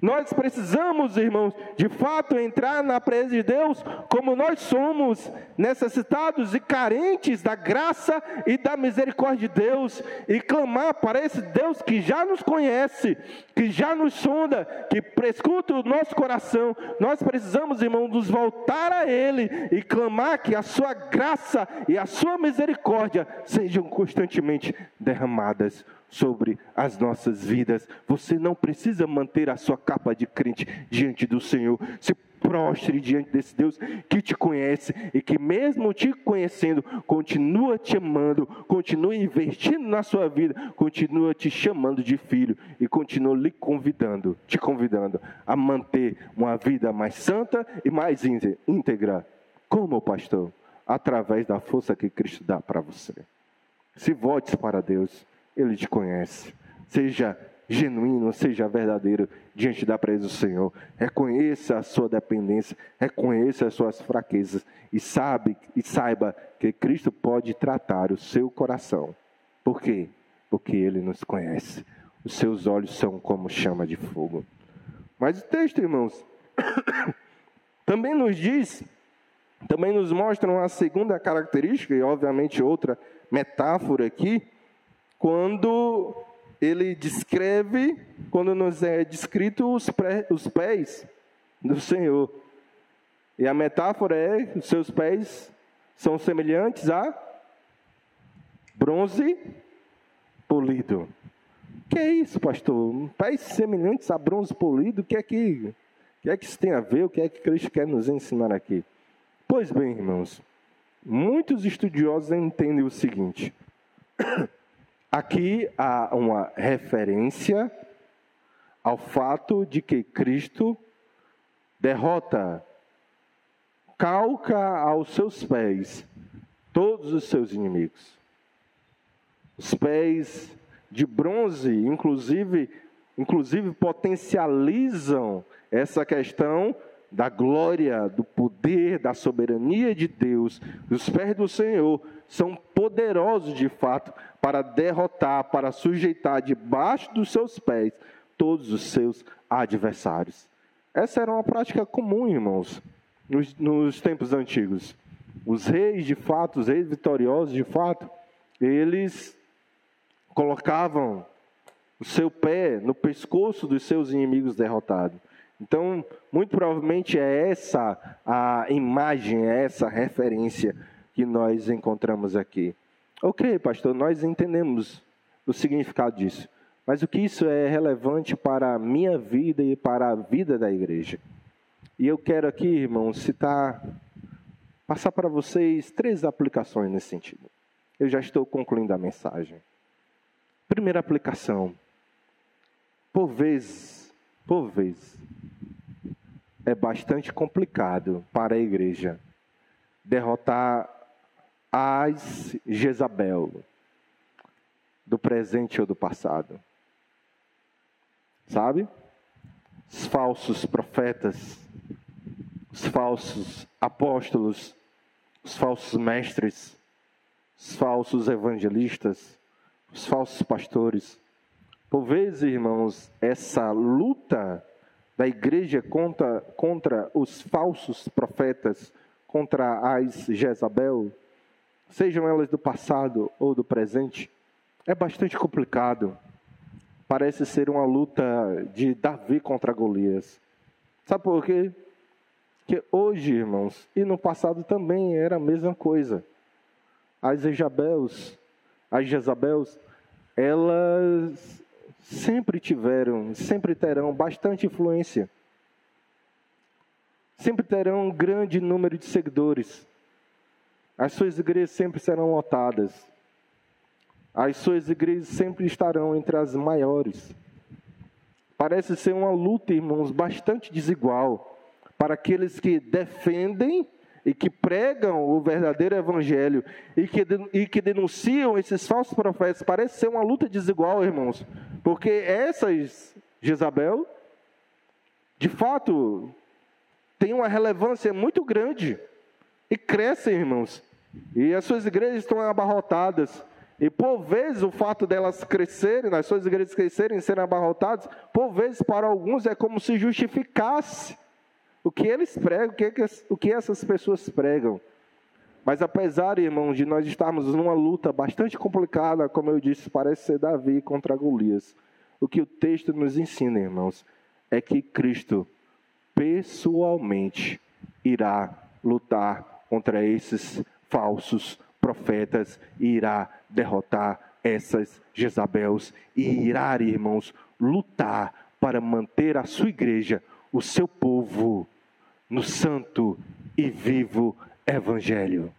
Nós precisamos, irmãos, de fato entrar na presença de Deus como nós somos, necessitados e carentes da graça e da misericórdia de Deus, e clamar para esse Deus que já nos conhece, que já nos sonda, que prescuta o nosso coração. Nós precisamos, irmãos, nos voltar a Ele e clamar que a sua graça e a sua misericórdia sejam constantemente derramadas sobre as nossas vidas. Você não precisa manter a sua capa de crente diante do Senhor. Se prostre diante desse Deus que te conhece e que, mesmo te conhecendo, continua te amando, continua investindo na sua vida, continua te chamando de filho e continua te convidando a manter uma vida mais santa e mais íntegra. Como, pastor? Através da força que Cristo dá para você. Se volte para Deus. Ele te conhece. Seja genuíno, seja verdadeiro diante da presença do Senhor. Reconheça a sua dependência, reconheça as suas fraquezas e saiba que Cristo pode tratar o seu coração. Por quê? Porque Ele nos conhece. Os seus olhos são como chama de fogo. Mas o texto, irmãos, também nos mostra uma segunda característica e obviamente outra metáfora aqui, quando ele descreve, quando nos é descrito os pés do Senhor. E a metáfora é, os seus pés são semelhantes a bronze polido. O que é isso, pastor? Pés semelhantes a bronze polido, o que é que isso tem a ver? O que é que Cristo quer nos ensinar aqui? Pois bem, irmãos, muitos estudiosos entendem o seguinte. Aqui há uma referência ao fato de que Cristo calca aos seus pés todos os seus inimigos. Os pés de bronze, inclusive potencializam essa questão da glória, do poder, da soberania de Deus. Os pés do Senhor são poderosos de fato para derrotar, para sujeitar debaixo dos seus pés todos os seus adversários. Essa era uma prática comum, irmãos, nos tempos antigos. Os reis, de fato, os reis vitoriosos, de fato, eles colocavam o seu pé no pescoço dos seus inimigos derrotados. Então, muito provavelmente é essa a imagem, é essa referência que nós encontramos aqui. Ok, pastor, nós entendemos o significado disso. Mas o que isso é relevante para a minha vida e para a vida da igreja? E eu quero aqui, irmãos, passar para vocês 3 aplicações nesse sentido. Eu já estou concluindo a mensagem. Primeira aplicação. Por vezes, é bastante complicado para a igreja derrotar as Jezabel do presente ou do passado. Sabe? Os falsos profetas, os falsos apóstolos, os falsos mestres, os falsos evangelistas, os falsos pastores. Por vezes, irmãos, essa luta da igreja contra os falsos profetas, contra as Jezabel, sejam elas do passado ou do presente, é bastante complicado. Parece ser uma luta de Davi contra Golias. Sabe por quê? Porque hoje, irmãos, e no passado também era a mesma coisa. As Jezabels, elas sempre terão bastante influência. Sempre terão um grande número de seguidores. As suas igrejas sempre serão lotadas. As suas igrejas sempre estarão entre as maiores. Parece ser uma luta, irmãos, bastante desigual para aqueles que defendem e que pregam o verdadeiro evangelho e que denunciam esses falsos profetas. Parece ser uma luta desigual, irmãos, porque essas Jezabel, de fato, têm uma relevância muito grande e crescem, irmãos, e as suas igrejas estão abarrotadas. E por vezes o fato delas crescerem, as suas igrejas crescerem e serem abarrotadas, por vezes para alguns é como se justificasse o que eles pregam, o que essas pessoas pregam. Mas apesar, irmãos, de nós estarmos numa luta bastante complicada, como eu disse, parece ser Davi contra Golias, o que o texto nos ensina, irmãos, é que Cristo pessoalmente irá lutar contra esses falsos profetas e irá derrotar essas Jezabels e irá, irmãos, lutar para manter a sua igreja, o seu povo, no santo e vivo evangelho.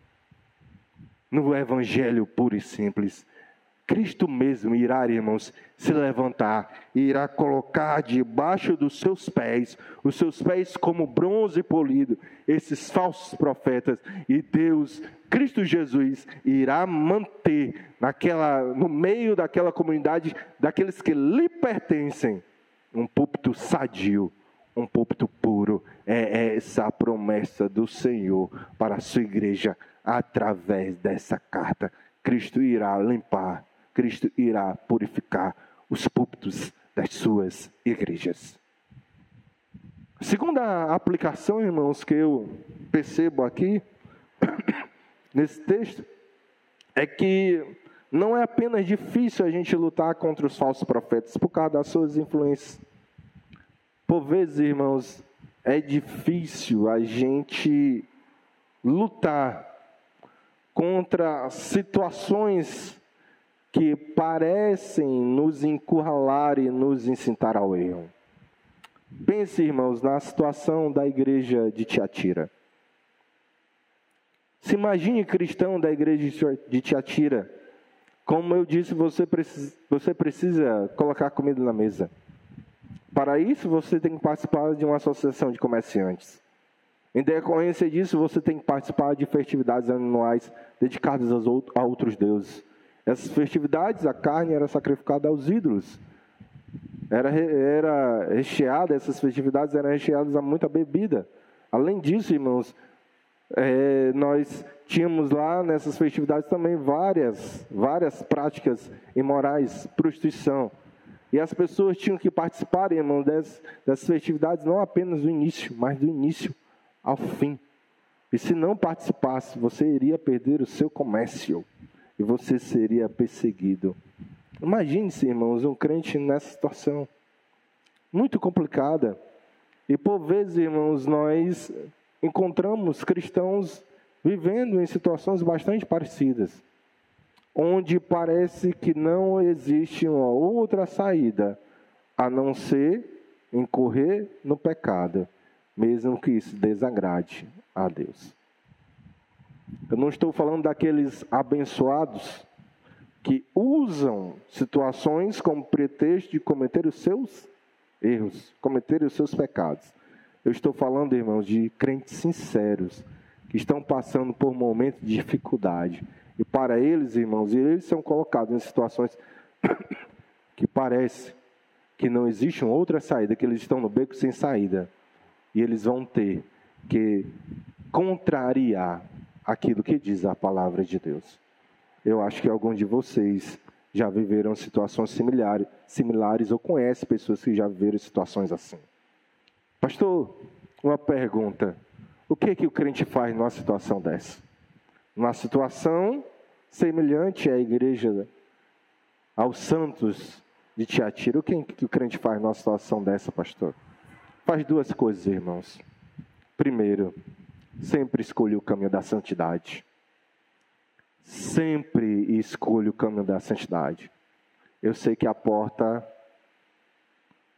No evangelho puro e simples. Cristo mesmo irá, irmãos, se levantar e irá colocar debaixo dos seus pés, os seus pés como bronze polido, esses falsos profetas, e Deus, Cristo Jesus, irá manter no meio daquela comunidade, daqueles que lhe pertencem, um púlpito sadio, um púlpito puro. É essa a promessa do Senhor para a sua igreja, através dessa carta. Cristo irá limpar, Cristo irá purificar os púlpitos das suas igrejas. A segunda aplicação, irmãos, que eu percebo aqui, nesse texto, é que não é apenas difícil a gente lutar contra os falsos profetas, por causa das suas influências. Por vezes, irmãos, é difícil a gente lutar contra situações que parecem nos encurralar e nos incitar ao erro. Pense, irmãos, na situação da igreja de Tiatira. Se imagine cristão da igreja de Tiatira. Como eu disse, você precisa colocar comida na mesa. Para isso, você tem que participar de uma associação de comerciantes. Em decorrência disso, você tem que participar de festividades anuais dedicadas a outros deuses. Essas festividades, a carne era sacrificada aos ídolos. Era recheada, essas festividades eram recheadas a muita bebida. Além disso, irmãos, nós tínhamos lá nessas festividades também várias práticas imorais, prostituição. E as pessoas tinham que participar, irmãos, das festividades, não apenas do início, mas do início ao fim. E se não participasse, você iria perder o seu comércio. E você seria perseguido. Imagine-se, irmãos, um crente nessa situação. Muito complicada. E por vezes, irmãos, nós encontramos cristãos vivendo em situações bastante parecidas, onde parece que não existe uma outra saída, a não ser incorrer no pecado, mesmo que isso desagrade a Deus. Eu não estou falando daqueles abençoados que usam situações como pretexto de cometer os seus erros, cometer os seus pecados. Eu estou falando, irmãos, de crentes sinceros, que estão passando por momentos de dificuldade. E para eles, irmãos, eles são colocados em situações que parece que não existe uma outra saída, que eles estão no beco sem saída. E eles vão ter que contrariar aquilo que diz a palavra de Deus. Eu acho que alguns de vocês já viveram situações similares ou conhecem pessoas que já viveram situações assim. Pastor, uma pergunta. O que o crente faz numa situação dessa? Numa situação semelhante à igreja, aos santos de Tiatira, o que o crente faz numa situação dessa, pastor? Faz duas coisas, irmãos. Primeiro, sempre escolha o caminho da santidade. Sempre escolha o caminho da santidade. Eu sei que a porta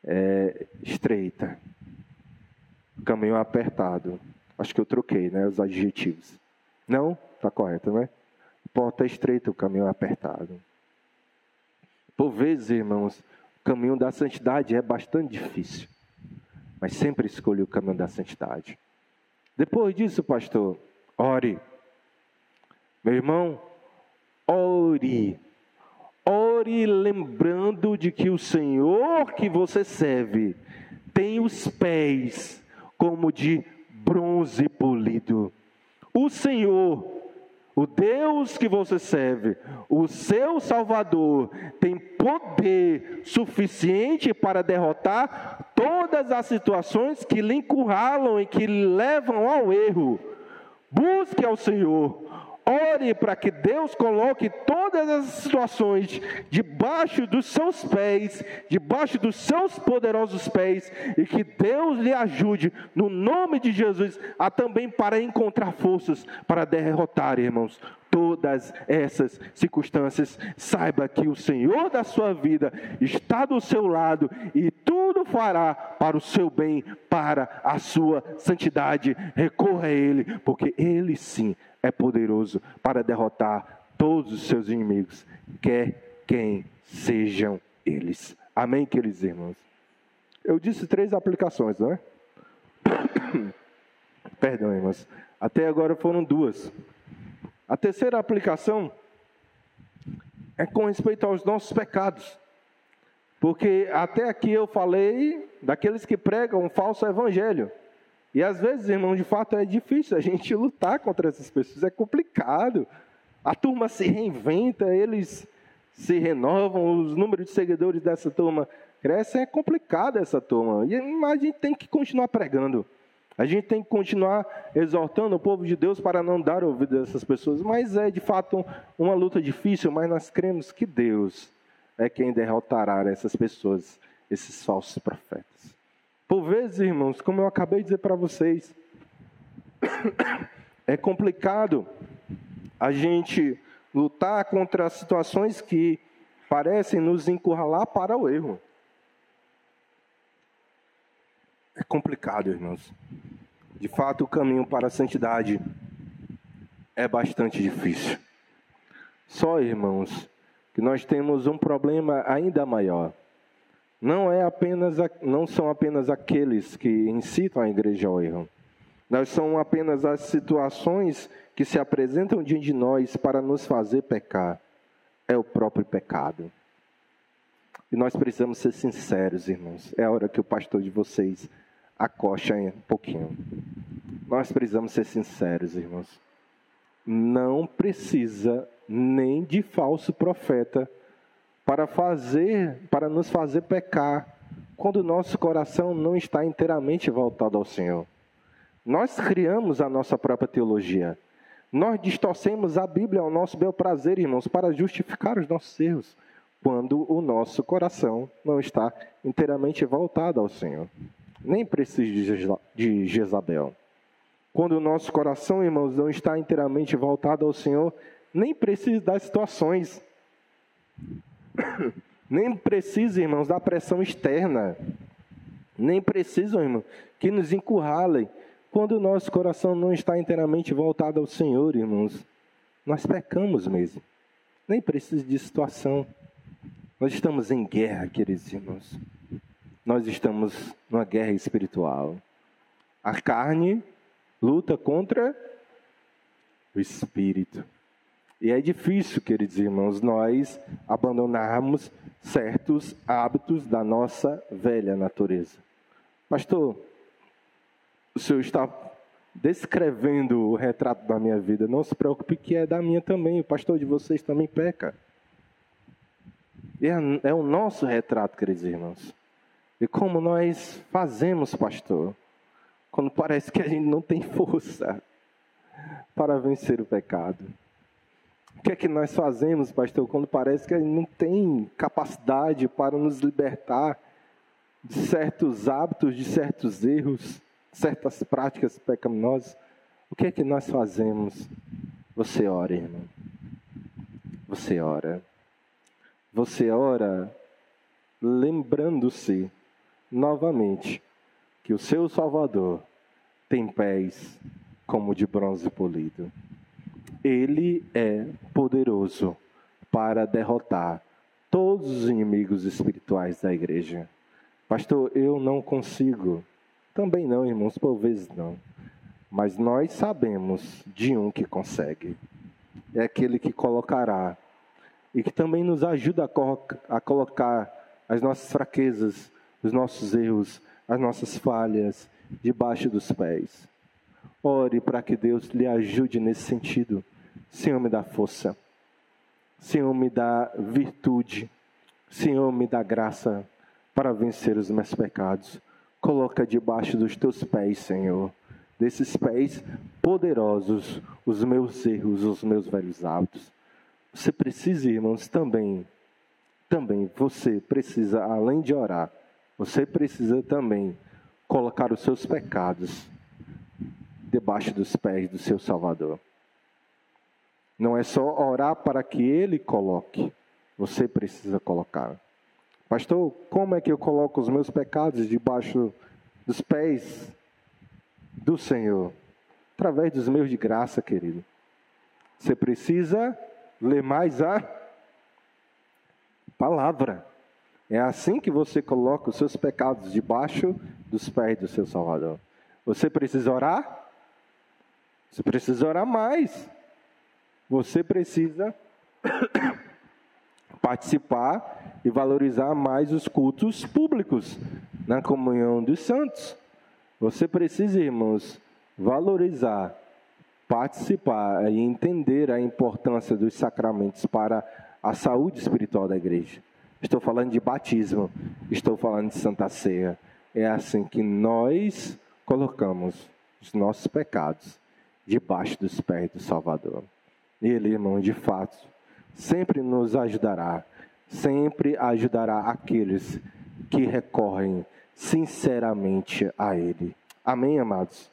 é estreita. O caminho é apertado. Acho que eu troquei, né, os adjetivos. Não? Está correto, né? A porta é estreita, o caminho é apertado. Por vezes, irmãos, o caminho da santidade é bastante difícil. Mas sempre escolha o caminho da santidade. Depois disso, pastor, ore. Meu irmão, ore. Ore lembrando de que o Senhor que você serve tem os pés como de bronze polido. O Senhor, o Deus que você serve, o seu Salvador, tem poder suficiente para derrotar todas as situações que lhe encurralam e que lhe levam ao erro. Busque ao Senhor. Ore para que Deus coloque todas as situações debaixo dos seus pés, debaixo dos seus poderosos pés, e que Deus lhe ajude, no nome de Jesus, a também para encontrar forças para derrotar, irmãos, todas essas circunstâncias. Saiba que o Senhor da sua vida está do seu lado e tudo fará para o seu bem, para a sua santidade. Recorra a Ele, porque Ele sim é poderoso para derrotar todos os seus inimigos, quer quem sejam eles. Amém, queridos irmãos? Eu disse 3 aplicações, não é? Perdão, irmãos. Até agora foram 2. A terceira aplicação é com respeito aos nossos pecados. Porque até aqui eu falei daqueles que pregam um falso evangelho. E às vezes, irmão, de fato é difícil a gente lutar contra essas pessoas, é complicado. A turma se reinventa, eles se renovam, os números de seguidores dessa turma crescem, é complicado essa turma. Mas a gente tem que continuar pregando. A gente tem que continuar exortando o povo de Deus para não dar ouvido a essas pessoas. Mas é de fato uma luta difícil, mas nós cremos que Deus é quem derrotará essas pessoas, esses falsos profetas. Por vezes, irmãos, como eu acabei de dizer para vocês, é complicado a gente lutar contra situações que parecem nos encurralar para o erro. É complicado, irmãos. De fato, o caminho para a santidade é bastante difícil. Só, irmãos, que nós temos um problema ainda maior. Não são apenas aqueles que incitam a igreja ao erro. Não são apenas as situações que se apresentam diante de nós para nos fazer pecar. É o próprio pecado. E nós precisamos ser sinceros, irmãos. É a hora que o pastor de vocês acocha um pouquinho. Nós precisamos ser sinceros, irmãos. Não precisa nem de falso profeta para nos fazer pecar, quando o nosso coração não está inteiramente voltado ao Senhor. Nós criamos a nossa própria teologia. Nós distorcemos a Bíblia ao nosso bel prazer, irmãos, para justificar os nossos erros, quando o nosso coração não está inteiramente voltado ao Senhor. Nem precisa de Jezabel. Quando o nosso coração, irmãos, não está inteiramente voltado ao Senhor, nem precisa das situações. Nem precisa, irmãos, da pressão externa. Nem precisam, irmãos, que nos encurralem. Quando o nosso coração não está inteiramente voltado ao Senhor, irmãos, nós pecamos mesmo. Nem precisa de situação. Nós estamos em guerra, queridos irmãos. Nós estamos numa guerra espiritual. A carne luta contra o espírito. E é difícil, queridos irmãos, nós abandonarmos certos hábitos da nossa velha natureza. Pastor, o senhor está descrevendo o retrato da minha vida. Não se preocupe que é da minha também. O pastor de vocês também peca. É o nosso retrato, queridos irmãos. E como nós fazemos, pastor, quando parece que a gente não tem força para vencer o pecado. O que é que nós fazemos, pastor, quando parece que a gente não tem capacidade para nos libertar de certos hábitos, de certos erros, certas práticas pecaminosas? O que é que nós fazemos? Você ora, irmão. Você ora. Você ora lembrando-se novamente que o seu Salvador tem pés como de bronze polido. Ele é poderoso para derrotar todos os inimigos espirituais da igreja. Pastor, eu não consigo. Também não, irmãos, por vezes não. Mas nós sabemos de um que consegue. É aquele que colocará e que também nos ajuda a colocar as nossas fraquezas, os nossos erros, as nossas falhas debaixo dos pés. Ore para que Deus lhe ajude nesse sentido. Senhor, me dá força. Senhor, me dá virtude. Senhor, me dá graça para vencer os meus pecados. Coloca debaixo dos teus pés, Senhor, desses pés poderosos, os meus erros, os meus velhos hábitos. Você precisa, irmãos, também você precisa, além de orar, você precisa também colocar os seus pecados debaixo dos pés do seu Salvador. Não é só orar para que Ele coloque, você precisa colocar. Pastor, como é que eu coloco os meus pecados debaixo dos pés do Senhor? Através dos meios de graça, querido. Você precisa ler mais a palavra. É assim que você coloca os seus pecados debaixo dos pés do seu Salvador. Você precisa orar? Você precisa orar mais. Você precisa participar e valorizar mais os cultos públicos na comunhão dos santos. Você precisa, irmãos, valorizar, participar e entender a importância dos sacramentos para a saúde espiritual da igreja. Estou falando de batismo, estou falando de Santa Ceia. É assim que nós colocamos os nossos pecados debaixo dos pés do Salvador. Ele, irmão, de fato, sempre nos ajudará, sempre ajudará aqueles que recorrem sinceramente a Ele. Amém, amados?